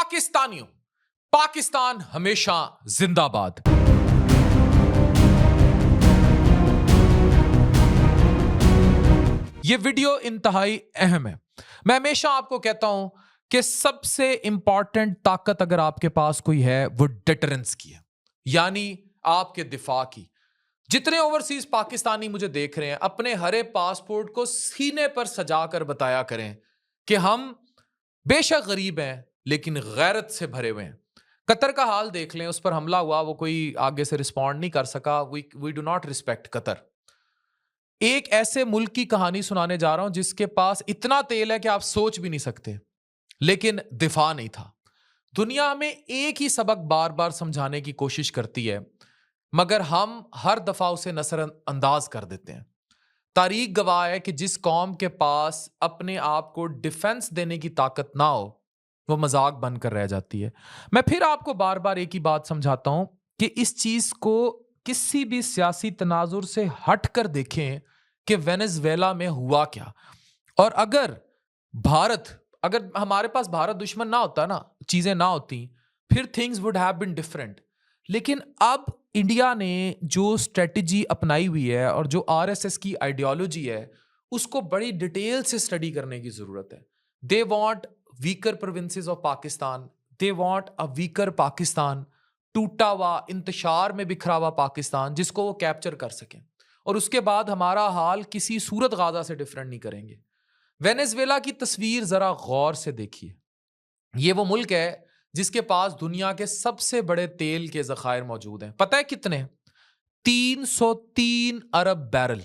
पाकिस्तानियों, पाकिस्तान हमेशा जिंदाबाद। यह वीडियो इंतहाई अहम है। मैं हमेशा आपको कहता हूं कि सबसे इंपॉर्टेंट ताकत अगर आपके पास कोई है वो डिटरेंस की है, यानी आपके दिफा की। जितने ओवरसीज पाकिस्तानी मुझे देख रहे हैं, अपने हरे पासपोर्ट को सीने पर सजाकर बताया करें कि हम बेशक गरीब हैं लेकिन गैरत से भरे हुए हैं। कतर का हाल देख लें, उस पर हमला हुआ, वो कोई आगे से रिस्पॉन्ड नहीं कर सका। We do not respect Qatar. एक ऐसे मुल्क की कहानी सुनाने जा रहा हूं जिसके पास इतना तेल है कि आप सोच भी नहीं सकते, लेकिन दिफा नहीं था। दुनिया में एक ही सबक बार बार समझाने की कोशिश करती है, मगर हम हर दफा उसे नजरअंदाज कर देते हैं। तारीख गवाह है कि जिस कौम के पास अपने आप को डिफेंस देने की ताकत ना हो, वो मजाक बनकर रह जाती है। मैं फिर आपको बार बार एक ही बात समझाता हूं कि इस चीज को किसी भी सियासी तनाजुर से हट कर देखें कि वेनेजुएला में हुआ क्या। और अगर हमारे पास भारत दुश्मन ना होता ना, चीजें ना होती, फिर things would have been different. लेकिन अब इंडिया ने जो स्ट्रेटजी अपनाई हुई है और जो आरएसएस की आइडियोलॉजी है, उसको बड़ी डिटेल से स्टडी करने की जरूरत है। They want weaker provinces of Pakistan, they want a weaker Pakistan, टूटा हुआ, इंतशार में बिखरा हुआ पाकिस्तान, जिसको वो कैप्चर कर सकें। और उसके बाद हमारा हाल किसी सूरत गाजा से डिफरेंट नहीं करेंगे। वेनेजुएला की तस्वीर जरा गौर से देखिए। ये वो मुल्क है जिसके पास दुनिया के सबसे बड़े तेल के जखायर मौजूद हैं। पता है कितने? 303 अरब बैरल।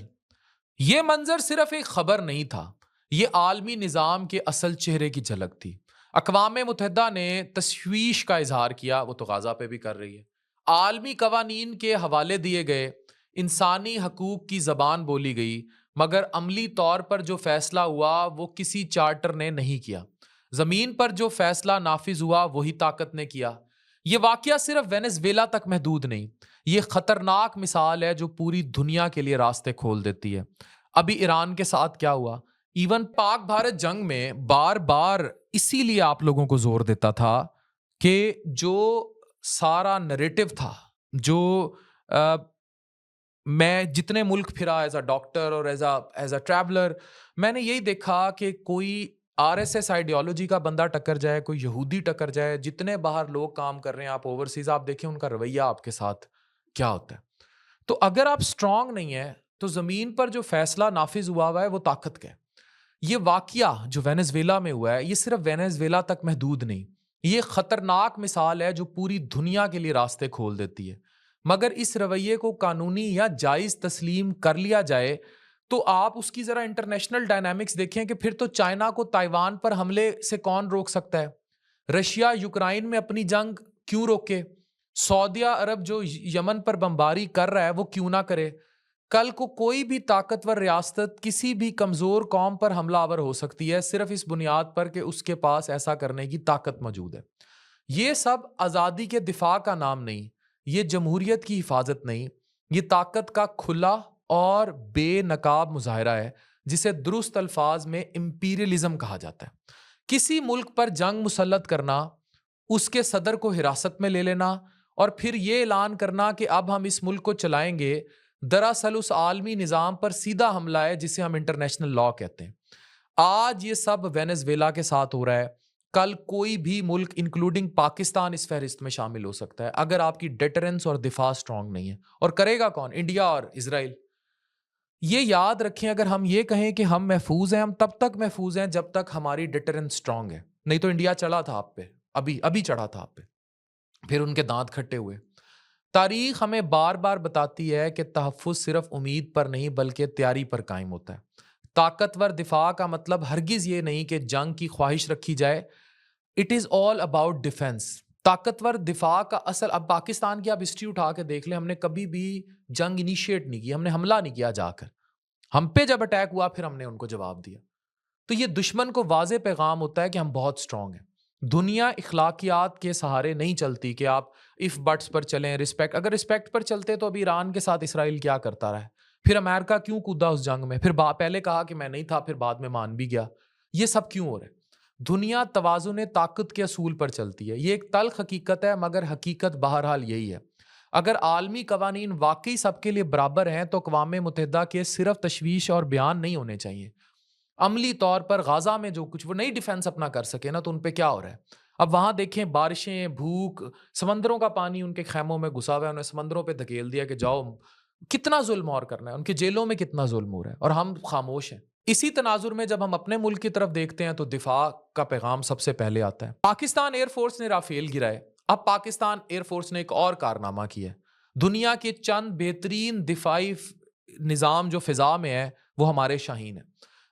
यह मंजर सिर्फ एक खबर नहीं था, यह आलमी निजाम के असल चेहरे की झलक थी। अक़वाम मुत्तहिदा ने तशवीश का इजहार किया, वो तो गाजा पे भी कर रही है। आलमी कवानीन के हवाले दिए गए, इंसानी हकूक की जबान बोली गई, मगर अमली तौर पर जो फैसला हुआ वो किसी चार्टर ने नहीं किया। जमीन पर जो फैसला नाफिज हुआ वही ताकत ने किया। यह वाकया सिर्फ वेनेजुएला तक महदूद नहीं, यह खतरनाक मिसाल है जो पूरी दुनिया के लिए रास्ते खोल देती है। अभी ईरान के साथ क्या हुआ? इवन पाक भारत जंग में बार बार इसीलिए आप लोगों को जोर देता था कि जो सारा नरेटिव था, जो मैं जितने मुल्क फिरा एज अ डॉक्टर और एज अ ट्रैवलर, मैंने यही देखा कि कोई आरएसएस आइडियोलॉजी का बंदा टक्कर जाए, कोई यहूदी टक्कर जाए, जितने बाहर लोग काम कर रहे हैं, आप ओवरसीज आप देखें उनका रवैया आपके साथ क्या होता है। तो अगर आप स्ट्रांग नहीं है तो जमीन पर जो फैसला नाफिज हुआ है वो ताकत का है। ये वाकया जो वेनेजुएला में हुआ है, ये सिर्फ वेनेजुएला तक महदूद नहीं, ये खतरनाक मिसाल है जो पूरी दुनिया के लिए रास्ते खोल देती है। मगर इस रवैये को कानूनी या जायज तस्लीम कर लिया जाए तो आप उसकी जरा इंटरनेशनल डायनामिक्स देखें कि फिर तो चाइना को ताइवान पर हमले से कौन रोक सकता है? रशिया यूक्रेन में अपनी जंग क्यों रोके? सऊदी अरब जो यमन पर बमबारी कर रहा है वो क्यों ना करे? कल को कोई भी ताकतवर रियासत किसी भी कमजोर कौम पर हमलावर हो सकती है, सिर्फ इस बुनियाद पर कि उसके पास ऐसा करने की ताकत मौजूद है। ये सब आजादी के दिफा का नाम नहीं, ये जमहूरियत की हिफाजत नहीं, ये ताकत का खुला और बेनकाब मुजाहरा है, जिसे दुरुस्त अल्फाज में इंपीरियलिज्म कहा जाता है। किसी मुल्क पर जंग मुसल्लत करना, उसके सदर को हिरासत में ले लेना और फिर ये ऐलान करना कि अब हम इस मुल्क को चलाएंगे, दरअसल उस आलमी निजाम पर सीधा हमला है जिसे हम इंटरनेशनल लॉ कहते हैं। आज ये सब वेनेजुएला के साथ हो रहा है, कल कोई भी मुल्क इंक्लूडिंग पाकिस्तान इस फहरिस्त में शामिल हो सकता है अगर आपकी डिटरेंस और दिफा स्ट्रांग नहीं है। और करेगा कौन? इंडिया और इजराइल। ये याद रखें, अगर हम ये कहें कि हम महफूज हैं, हम तब तक महफूज हैं जब तक हमारी डिटरेंस स्ट्रांग है। नहीं तो इंडिया चढ़ा था आप पे, अभी अभी चढ़ा था आप पे, फिर उनके दांत खट्टे हुए। तारीख हमें बार बार बताती है कि तहफ़्फ़ुज़ सिर्फ उम्मीद पर नहीं बल्कि तैयारी पर कायम होता है। ताकतवर दिफा का मतलब हरगिज़ ये नहीं कि जंग की ख्वाहिश रखी जाए। It is all about defence. ताकतवर दिफा का असल, अब पाकिस्तान की आप हिस्ट्री उठा के देख लें, हमने कभी भी जंग इनिशिएट नहीं की, हमने हमला नहीं किया जाकर। हम पे जब अटैक हुआ फिर हमने उनको जवाब दिया। तो ये दुश्मन को वाज़े पैगाम होता है कि हम बहुत स्ट्रांग हैं। दुनिया इखलाकियात के सहारे नहीं चलती कि आप इफ बट्स पर चलें, रिस्पेक्ट। अगर रिस्पेक्ट पर चलते तो अभी ईरान के साथ इसराइल क्या करता रहा है? फिर अमेरिका क्यों कूदा उस जंग में? फिर पहले कहा कि मैं नहीं था, फिर बाद में मान भी गया। ये सब क्यों हो रहा है? दुनिया तवाज़ुन ताकत के असूल पर चलती है। ये एक तल्ख़ हकीकत है, मगर हकीकत बहरहाल यही है। अगर आलमी कवानीन वाक़ई सबके लिए बराबर हैं, तो अक़वाम मुत्तहिदा के सिर्फ़ तशवीश और बयान नहीं होने चाहिए। अमली तौर पर गाज़ा में जो कुछ वो नहीं डिफेंस अपना कर सके ना, तो उन पे क्या हो रहा है? अब वहाँ देखें, बारिशें, भूख, समंदरों का पानी उनके ख़ैमों में घुसा हुआ है, उन्हें समंदरों पे धकेल दिया कि जाओ। कितना ज़ुल्म और करना है, उनकी जेलों में कितना ज़ुल्म हो रहा है और हम खामोश हैं। इसी तनाजुर में जब हम अपने मुल्क की तरफ देखते हैं, तो दिफा का पैगाम सबसे पहले आता है। पाकिस्तान एयरफोर्स ने राफेल गिराए। अब पाकिस्तान एयरफोर्स ने एक और कारनामा किया है। दुनिया के चंद बेहतरीन दिफाई निज़ाम जो फ़िज़ा में है, वो हमारे शाहीन है।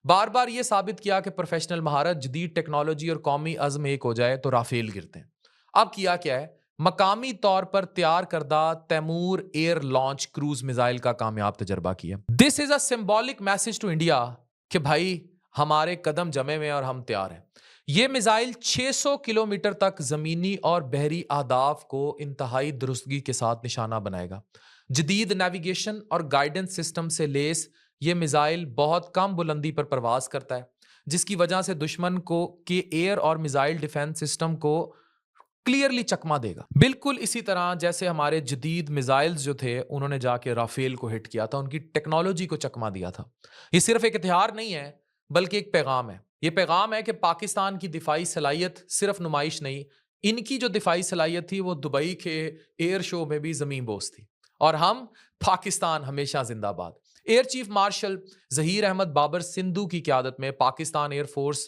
बार बार ये साबित किया कि प्रोफेशनल महारत, जदीद टेक्नोलॉजी और कौमी अज़्म एक हो जाए तो राफेल गिरते हैं। अब किया क्या है? मकामी तौर पर तैयार करदा Taimoor air launch cruise missile का कामयाब तजर्बा किया। This is a symbolic message to India कि भाई हमारे कदम जमे हुए हैं और हम तैयार हैं। ये मिसाइल 600 किलोमीटर तक जमीनी और बहरी अहदाफ को इंतहाई दुरुस्तगी के साथ निशाना बनाएगा। जदीद नेविगेशन और गाइडेंस सिस्टम से लेस ये मिसाइल बहुत कम बुलंदी पर परवाज करता है, जिसकी वजह से दुश्मन को के एयर और मिसाइल डिफेंस सिस्टम को क्लियरली चकमा देगा। बिल्कुल इसी तरह जैसे हमारे जदीद मिसाइल्स जो थे, उन्होंने जाके राफेल को हिट किया था, उनकी टेक्नोलॉजी को चकमा दिया था। ये सिर्फ एक इतिहार नहीं है, बल्कि एक पैगाम है। ये पैगाम है कि पाकिस्तान की दिफाई सलाहियत सिर्फ नुमाइश नहीं, इनकी जो दिफाई सलाहियत थी वो दुबई के एयर शो में भी जमीन बोस थी। और हम पाकिस्तान हमेशा जिंदाबाद। Air chief marshal Zaheer Ahmed Babar Sidhu की क़यादत में पाकिस्तान एयरफोर्स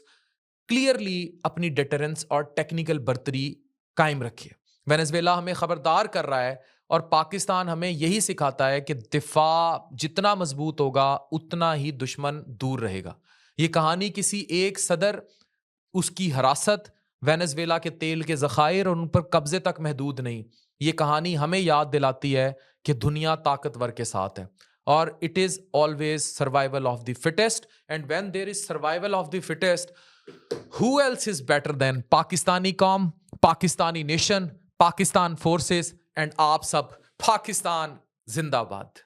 क्लियरली अपनी डिटरेंस और टेक्निकल बर्तरी कायम रखी है। वेनेजुएला हमें खबरदार कर रहा है और पाकिस्तान हमें यही सिखाता है कि दिफा जितना मजबूत होगा, उतना ही दुश्मन दूर रहेगा। ये कहानी किसी एक सदर, उसकी हरासत, वेनेजुएला के तेल के ज़खायर और उन पर कब्जे तक महदूद नहीं। ये कहानी हमें याद दिलाती है कि दुनिया ताकतवर के साथ है और it is always survival of the fittest. And when there is survival of the fittest, who else is better than Pakistani कौम, Pakistani nation, Pakistan forces and आप सब। पाकिस्तान जिंदाबाद।